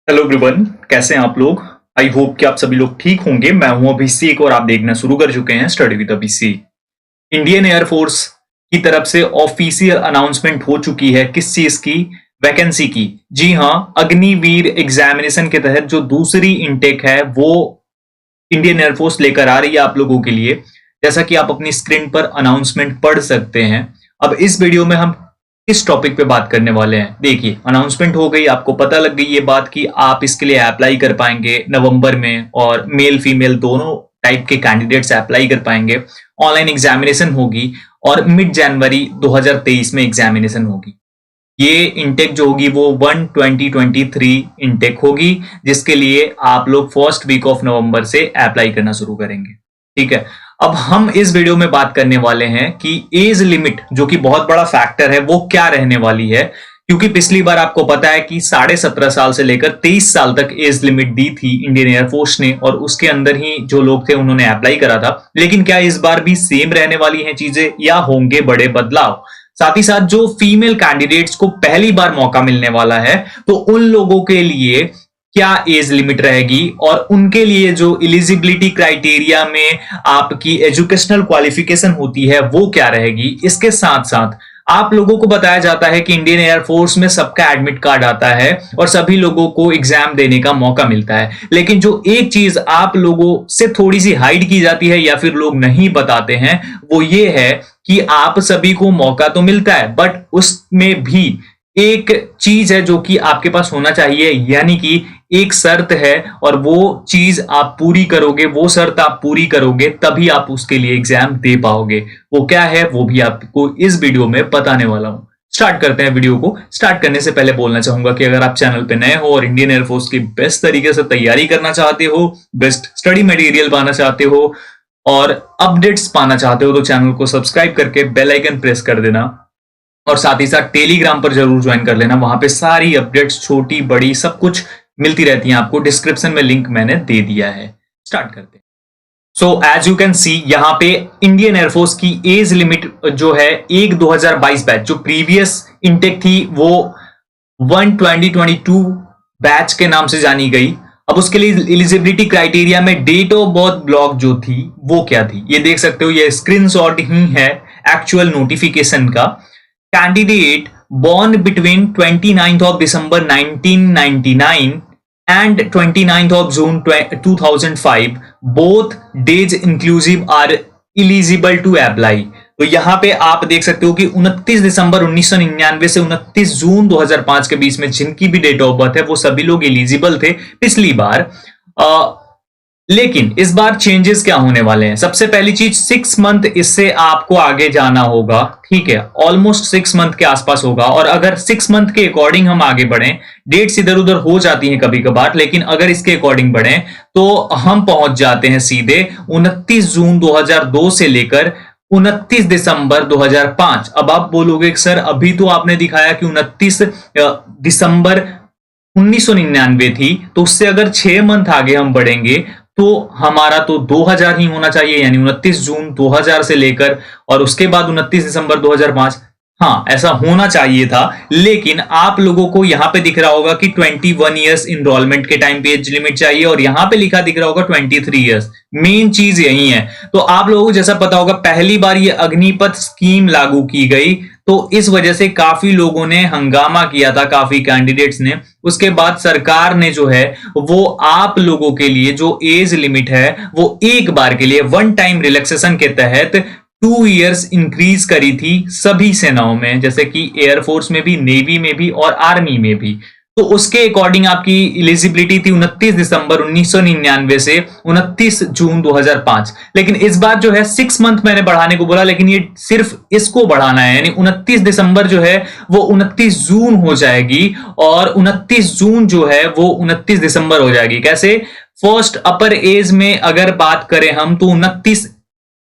Hello everyone, कैसे हैं आप लोग। आई होप कि आप सभी लोग ठीक होंगे। मैं हूं अभिषेक और आप देखना शुरू कर चुके हैं study with Abhishek. Indian air force की तरफ से ऑफिशियल अनाउंसमेंट हो चुकी है किस चीज की, वैकेंसी की। जी हां, अग्निवीर एग्जामिनेशन के तहत जो दूसरी इनटेक है वो इंडियन एयरफोर्स लेकर आ रही है आप लोगों के लिए। जैसा कि आप अपनी स्क्रीन पर अनाउंसमेंट पढ़ सकते हैं। अब इस वीडियो में हम इस टॉपिक पे बात करने वाले हैं। देखिए, अनाउंसमेंट हो गई, आपको पता लग गई ये बात कि आप इसके लिए अप्लाई कर पाएंगे नवंबर में, और मेल फीमेल दोनों टाइप के कैंडिडेट्स अप्लाई कर पाएंगे। ऑनलाइन एग्जामिनेशन होगी और मिड जनवरी 2023 में एग्जामिनेशन होगी। ये इनटेक जो होगी वो 1/2023 इनटेक होगी, जिसके लिए आप लोग फर्स्ट वीक ऑफ नवंबर से अप्लाई करना शुरू करेंगे। ठीक है, अब हम इस वीडियो में बात करने वाले हैं कि एज लिमिट जो कि बहुत बड़ा फैक्टर है वो क्या रहने वाली है। क्योंकि पिछली बार आपको पता है कि 17.5 साल से लेकर 23 साल तक एज लिमिट दी थी इंडियन एयरफोर्स ने, और उसके अंदर ही जो लोग थे उन्होंने अप्लाई करा था। लेकिन क्या इस बार भी सेम रहने वाली हैं चीजें या होंगे बड़े बदलाव। साथ ही साथ जो फीमेल कैंडिडेट्स को पहली बार मौका मिलने वाला है तो उन लोगों के लिए क्या एज लिमिट रहेगी, और उनके लिए जो एलिजिबिलिटी क्राइटेरिया में आपकी एजुकेशनल क्वालिफिकेशन होती है वो क्या रहेगी। इसके साथ साथ आप लोगों को बताया जाता है कि इंडियन एयरफोर्स में सबका एडमिट कार्ड आता है और सभी लोगों को एग्जाम देने का मौका मिलता है। लेकिन जो एक चीज आप लोगों से थोड़ी सी हाइड की जाती है या फिर लोग नहीं बताते हैं वो ये है कि आप सभी को मौका तो मिलता है, बट उसमें भी एक चीज है जो कि आपके पास होना चाहिए, यानी कि एक शर्त है, और वो चीज आप पूरी करोगे, वो शर्त आप पूरी करोगे तभी आप उसके लिए एग्जाम दे पाओगे। वो क्या है वो भी आपको इस वीडियो में बताने वाला हूं। स्टार्ट करते हैं वीडियो को। स्टार्ट करने से पहले बोलना चाहूंगा कि अगर आप चैनल पे नए हो और इंडियन एयरफोर्स की बेस्ट तरीके से तैयारी करना चाहते हो, बेस्ट स्टडी मटेरियल पाना चाहते हो और अपडेट्स पाना चाहते हो, तो चैनल को सब्सक्राइब करके बेल आइकन प्रेस कर देना, और साथ ही साथ टेलीग्राम पर जरूर ज्वाइन कर लेना। वहां पे सारी अपडेट्स छोटी बड़ी सब कुछ मिलती रहती हैं आपको। डिस्क्रिप्शन में लिंक मैंने दे दिया है। स्टार्ट करते हैं। So as you can see यहां पे इंडियन एयरफोर्स की एज लिमिट जो है 2022 बैच, जो प्रीवियस इनटेक थी वो 2022 बैच के नाम से जानी गई। अब उसके लिए एलिजिबिलिटी क्राइटेरिया में डेट ऑफ बर्थ ब्लॉक जो थी वो क्या थी, ये देख सकते हो। ये स्क्रीनशॉट ही है एक्चुअल नोटिफिकेशन का। Candidate born between 29th of December 1999 and 29th of June 2005, both days inclusive are eligible to apply। तो यहां पे आप देख सकते हो कि 29 दिसंबर 1999 से 29 जून 2005 के बीच में जिनकी भी डेट ऑफ बर्थ है वो सभी लोग एलिजिबल थे पिछली बार। लेकिन इस बार चेंजेस क्या होने वाले हैं। सबसे पहली चीज 6 मंथ इससे आपको आगे जाना होगा। ठीक है, ऑलमोस्ट 6 मंथ के आसपास होगा। और अगर 6 मंथ के अकॉर्डिंग हम आगे बढ़ें, डेट्स इधर उधर हो जाती हैं कभी कभार, लेकिन अगर इसके अकॉर्डिंग बढ़ें तो हम पहुंच जाते हैं सीधे 29 जून 2002 से लेकर 29 दिसंबर 2005। अब आप बोलोगे सर अभी तो आपने दिखाया कि 29 दिसंबर 1999 थी, तो उससे अगर 6 मंथ आगे हम बढ़ेंगे तो हमारा तो 2000 ही होना चाहिए, यानी 29 जून 2000 से लेकर और उसके बाद 29 दिसंबर 2005। हाँ, ऐसा होना चाहिए था। लेकिन आप लोगों को यहां पे दिख रहा होगा कि 21 इयर्स इनरोलमेंट के टाइम पे एज लिमिट चाहिए, और यहां पे लिखा दिख रहा होगा 23 इयर्स। मेन चीज यही है। तो आप लोगों को जैसा पता होगा पहली बार ये अग्निपथ स्कीम लागू की गई, तो इस वजह से काफी लोगों ने हंगामा किया था, काफी कैंडिडेट्स ने। उसके बाद सरकार ने जो है वो आप लोगों के लिए जो एज लिमिट है वो एक बार के लिए वन टाइम रिलैक्सेशन के तहत 2 इयर्स इंक्रीज करी थी सभी सेनाओं में, जैसे कि एयरफोर्स में भी, नेवी में भी और आर्मी में भी। तो उसके अकॉर्डिंग आपकी एलिजिबिलिटी थी 29 दिसंबर 1999 से 29 जून 2005। लेकिन इस बार जो है 6 मंथ मैंने बढ़ाने को बोला, लेकिन ये सिर्फ इसको बढ़ाना है, यानी 29 दिसंबर जो है वो 29 जून हो जाएगी, और 29 जून जो है वो 29 दिसंबर हो जाएगी। कैसे? फर्स्ट अपर एज में अगर बात करें हम तो 29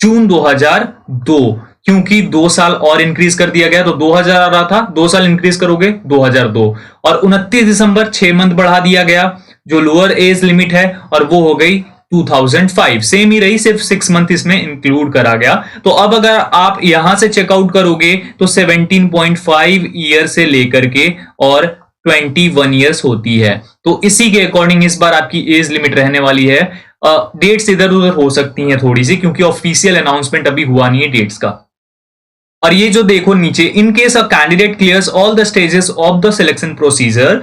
जून 2002, क्योंकि 2 साल और इंक्रीज कर दिया गया, तो 2000 आ रहा था, 2 साल इंक्रीज करोगे 2002, और 29 दिसंबर 6 मंथ बढ़ा दिया गया जो लोअर एज लिमिट है, और वो हो गई 2005। सेम ही रही, सिर्फ 6 मंथ इसमें इंक्लूड करा गया। तो अब अगर आप यहां से चेकआउट करोगे तो 17.5 ईयर से लेकर के और 21 ईयर्स होती है। तो इसी के अकॉर्डिंग इस बार आपकी एज लिमिट रहने वाली है। डेट्स इधर उधर हो सकती हैं थोड़ी सी, क्योंकि ऑफिशियल अनाउंसमेंट अभी हुआ नहीं है डेट्स का। और ये जो देखो नीचे, in case a candidate clears all the stages of the selection procedure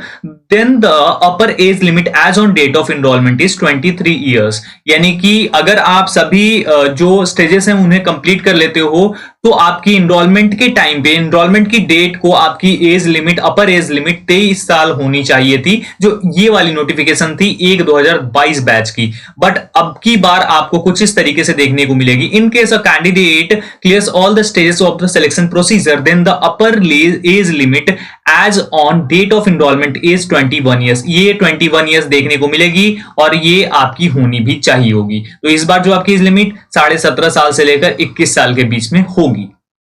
then the upper age limit as on date of enrolment is 23 years. यानी कि अगर आप सभी जो स्टेजेस हैं उन्हें कंप्लीट कर लेते हो तो आपकी एनरोलमेंट के टाइम पे, एनरोलमेंट की डेट को आपकी एज लिमिट, अपर एज लिमिट 23 साल होनी चाहिए थी, जो ये वाली नोटिफिकेशन थी 1/2022 बैच की। बट अब की बार आपको कुछ इस तरीके से देखने को मिलेगी, in case a candidate clears all the stages of the selection procedure then the upper age limit as on date of enrolment is 21 years. ये 21 ईयर्स देखने को मिलेगी और ये आपकी होनी भी चाहिए होगी। तो इस बार जो आपकी एज लिमिट 17.5 साल से लेकर 21 साल के बीच में होगी।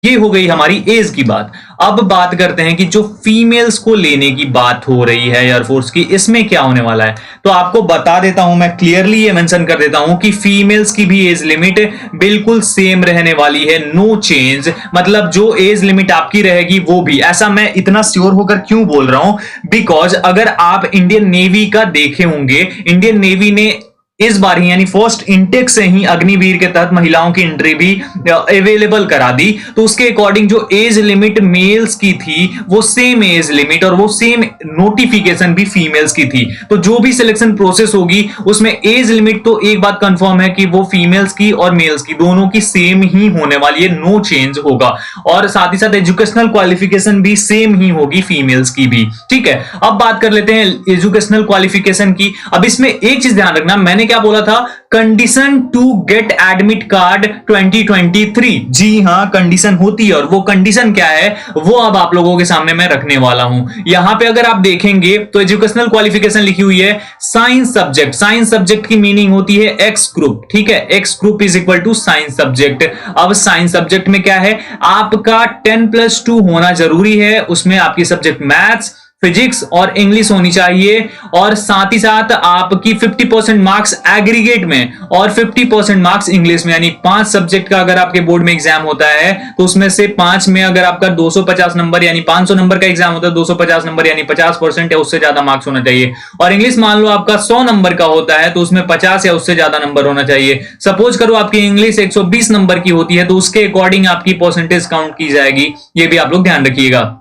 ये हो गई हमारी एज की बात। अब बात करते हैं कि जो फीमेल्स को लेने की बात हो रही है एयरफोर्स की, इसमें क्या होने वाला है। तो आपको बता देता हूं, मैं क्लियरली ये मेंशन कर देता हूं कि फीमेल्स की भी एज लिमिट बिल्कुल सेम रहने वाली है, नो चेंज। मतलब जो एज लिमिट आपकी रहेगी वो भी। ऐसा मैं इतना श्योर होकर क्यों बोल रहा हूं, बिकॉज अगर आप इंडियन नेवी का देखे होंगे, इंडियन नेवी ने इस बार ही यानी फर्स्ट इनटेक से ही अग्निवीर के तहत महिलाओं की एंट्री भी अवेलेबल करा दी। तो उसके अकॉर्डिंग जो एज लिमिट मेल्स की थी वो सेम एज लिमिट और वो सेम नोटिफिकेशन भी फीमेल्स की थी। तो जो भी सिलेक्शन प्रोसेस होगी उसमें एज लिमिट तो एक बात कंफर्म है कि वो फीमेल्स की और मेल्स की दोनों की सेम ही होने वाली है, नो चेंज होगा। और साथ ही साथ एजुकेशनल क्वालिफिकेशन भी सेम ही होगी फीमेल्स की भी। ठीक है, अब बात कर लेते हैं एजुकेशनल क्वालिफिकेशन की। अब इसमें एक चीज ध्यान रखना, मैंने क्या बोला था, condition to get admit card 2023। जी हां, कंडीशन होती है और वो कंडीशन क्या है वो अब आप लोगों के सामने मैं रखने वाला हूं। यहां पे अगर आप देखेंगे तो एजुकेशनल क्वालिफिकेशन लिखी हुई है साइंस सब्जेक्ट। साइंस सब्जेक्ट की मीनिंग होती है एक्स ग्रुप। ठीक है, X group is equal to science subject. अब साइंस सब्जेक्ट में क्या है, आपका 10+2 होना जरूरी है। उसमें आपकी सब्जेक्ट मैथ्स, फिजिक्स और इंग्लिश होनी चाहिए। और साथ ही साथ आपकी 50% मार्क्स एग्रीगेट में और 50% मार्क्स इंग्लिश में। यानी 5 सब्जेक्ट का अगर आपके बोर्ड में एग्जाम होता है तो उसमें से 5 में अगर आपका 250 नंबर यानी 500 नंबर का एग्जाम होता है, 250 नंबर यानी 50% या उससे ज्यादा मार्क्स होना चाहिए। और इंग्लिश मान लो आपका 100 नंबर का होता है तो उसमें 50 या उससे ज्यादा नंबर होना चाहिए। सपोज करो आपकी इंग्लिश 120 नंबर की होती है तो उसके अकॉर्डिंग आपकी परसेंटेज काउंट की जाएगी। ये भी आप लोग ध्यान रखिएगा।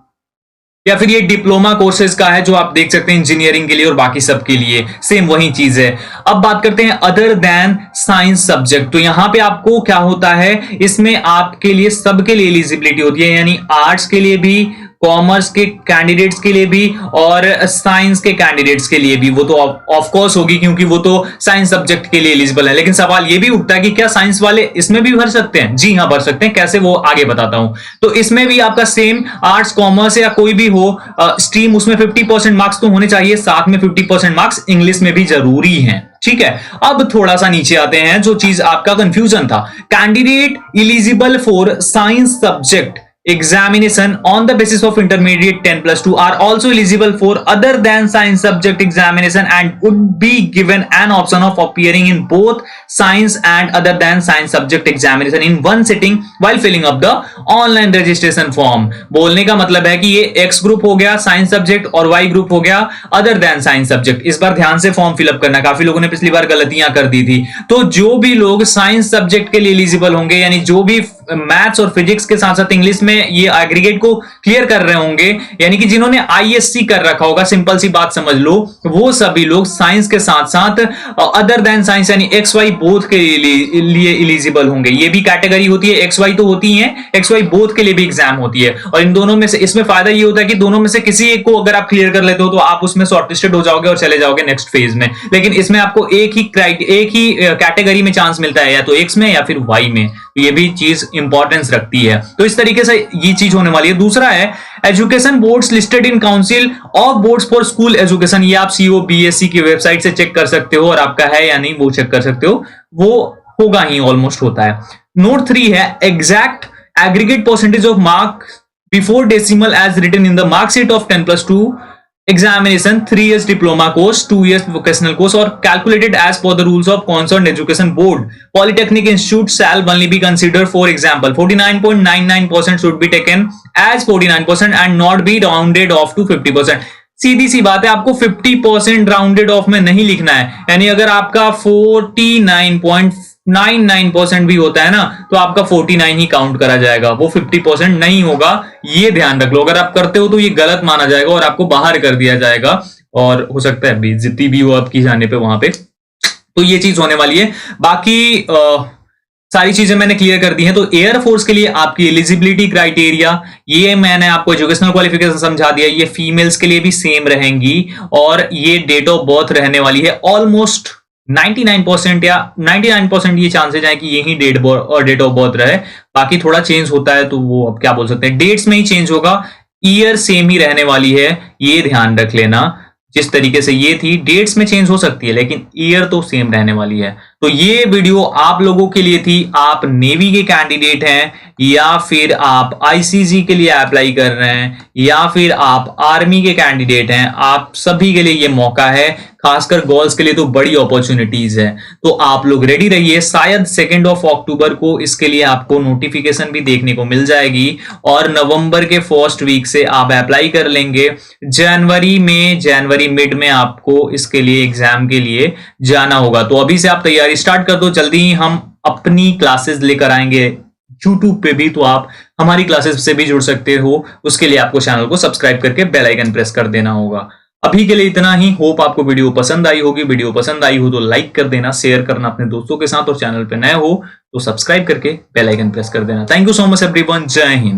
या फिर ये डिप्लोमा कोर्सेज का है जो आप देख सकते हैं इंजीनियरिंग के लिए और बाकी सब के लिए सेम वही चीज है। अब बात करते हैं अदर देन साइंस सब्जेक्ट। तो यहां पे आपको क्या होता है, इसमें आपके लिए सबके लिए एलिजिबिलिटी होती है, यानी आर्ट्स के लिए भी, कॉमर्स के कैंडिडेट्स के लिए भी और साइंस के कैंडिडेट्स के लिए भी। वो तो ऑफ कोर्स होगी क्योंकि वो तो साइंस सब्जेक्ट के लिए एलिजिबल है। लेकिन सवाल ये भी उठता है कि क्या साइंस वाले इसमें भी भर सकते हैं? जी हां, भर सकते हैं। कैसे, वो आगे बताता हूं। तो इसमें भी आपका सेम आर्ट्स, कॉमर्स या कोई भी हो स्ट्रीम, उसमें 50% मार्क्स तो होने चाहिए, साथ में 50% मार्क्स इंग्लिश में भी जरूरी है। ठीक है, अब थोड़ा सा नीचे आते हैं, जो चीज आपका कंफ्यूजन था। Candidate eligible for science subject examination on the basis of intermediate 10+2 are also eligible for other than science subject examination and would be given an option of appearing in both science and other than science subject examination in one sitting while filling up the online registration form। बोलने का मतलब है कि ये X group हो गया science subject और Y group हो गया अदर देन साइंस सब्जेक्ट। इस बार ध्यान से फॉर्म फिलअप करना, काफी लोगों ने पिछली बार गलतियां कर दी थी। तो जो भी लोग साइंस सब्जेक्ट के लिए एलिजिबल होंगे, यानी जो भी मैथ्स और फिजिक्स के साथ साथ इंग्लिश में ये एग्रीगेट को क्लियर कर रहे होंगे, यानी कि जिन्होंने आईएससी कर रखा होगा, सिंपल सी बात समझ लो, वो सभी लोग साइंस के साथ साथ अदर देन साइंस यानी एक्स वाई बोथ के लिए एलिजिबल होंगे। ये भी कैटेगरी होती है, एक्स वाई तो होती है, एक्स वाई बोथ के लिए भी एग्जाम होती है। और इन दोनों में से इसमें फायदा ये होता है कि दोनों में से किसी एक को अगर आप क्लियर कर लेते हो तो आप उसमें शॉर्टलिस्टेड हो जाओगे और चले जाओगे नेक्स्ट फेज में। लेकिन इसमें आपको एक ही कैटेगरी में चांस मिलता है, या तो एक्स में या फिर वाई में। ये भी चीज इंपॉर्टेंस रखती है। तो इस तरीके से ये चीज होने वाली है। दूसरा है education boards listed in council of boards for school education. ये आप सीओ बीएससी की वेबसाइट से चेक कर सकते हो और आपका है या नहीं वो चेक कर सकते हो, वो होगा ही, ऑलमोस्ट होता है। नोट 3 है exact aggregate percentage of mark before decimal as written in the marksheet of 10+2 examination, 3 years diploma course, 2 years vocational course, or calculated as per the rules of concerned education board. Polytechnic institute shall only be considered. For example, 49.99% should be taken as 49% and not be rounded off to 50%. सीधी सी बात है, आपको 50% rounded off में नहीं लिखना है। यानी अगर आपका 49.99% भी होता है ना, तो आपका 49 ही काउंट करा जाएगा, वो 50% नहीं होगा। ये ध्यान रख लो, अगर आप करते हो तो ये गलत माना जाएगा और आपको बाहर कर दिया जाएगा, और हो सकता है बेइज्जती भी हो आपकी जाने पे वहां पे। तो ये चीज होने वाली है। बाकी सारी चीजें मैंने क्लियर कर दी हैं। तो एयरफोर्स के लिए आपकी एलिजिबिलिटी क्राइटेरिया, ये मैंने आपको एजुकेशनल क्वालिफिकेशन समझा दिया, ये फीमेल्स के लिए भी सेम रहेंगी, और ये डेट ऑफ बर्थ रहने वाली है ऑलमोस्ट 99% या 99% ये चांसेज है कि यही डेट ऑफ बर्थ रहे। बाकी थोड़ा चेंज होता है तो वो अब क्या बोल सकते हैं, डेट्स में ही चेंज होगा, ईयर सेम ही रहने वाली है, ये ध्यान रख लेना। जिस तरीके से ये थी, डेट्स में चेंज हो सकती है लेकिन ईयर तो सेम रहने वाली है। तो ये वीडियो आप लोगों के लिए थी, आप नेवी के कैंडिडेट हैं, या फिर आप आईसीजी के लिए अप्लाई कर रहे हैं, या फिर आप आर्मी के कैंडिडेट हैं, आप सभी के लिए ये मौका है। खासकर गर्ल्स के लिए तो बड़ी अपॉर्चुनिटीज है। तो आप लोग रेडी रहिए, शायद 2 अक्टूबर को इसके लिए आपको नोटिफिकेशन भी देखने को मिल जाएगी, और नवंबर के फर्स्ट वीक से आप अप्लाई कर लेंगे। जनवरी मिड में आपको इसके लिए एग्जाम के लिए जाना होगा। तो अभी से आप तैयारी स्टार्ट कर दो, जल्दी ही हम अपनी क्लासेस लेकर आएंगे YouTube पे भी, तो आप हमारी क्लासेस से भी जुड़ सकते हो। उसके लिए आपको चैनल को सब्सक्राइब करके बेल आइकन प्रेस कर देना होगा। अभी के लिए इतना ही। होप आपको वीडियो पसंद आई होगी। वीडियो पसंद आई हो तो लाइक कर देना, शेयर करना अपने दोस्तों के साथ, और चैनल पे नए हो तो सब्सक्राइब करके बेल आइकन प्रेस कर देना। Thank you so much everyone. जय हिंद।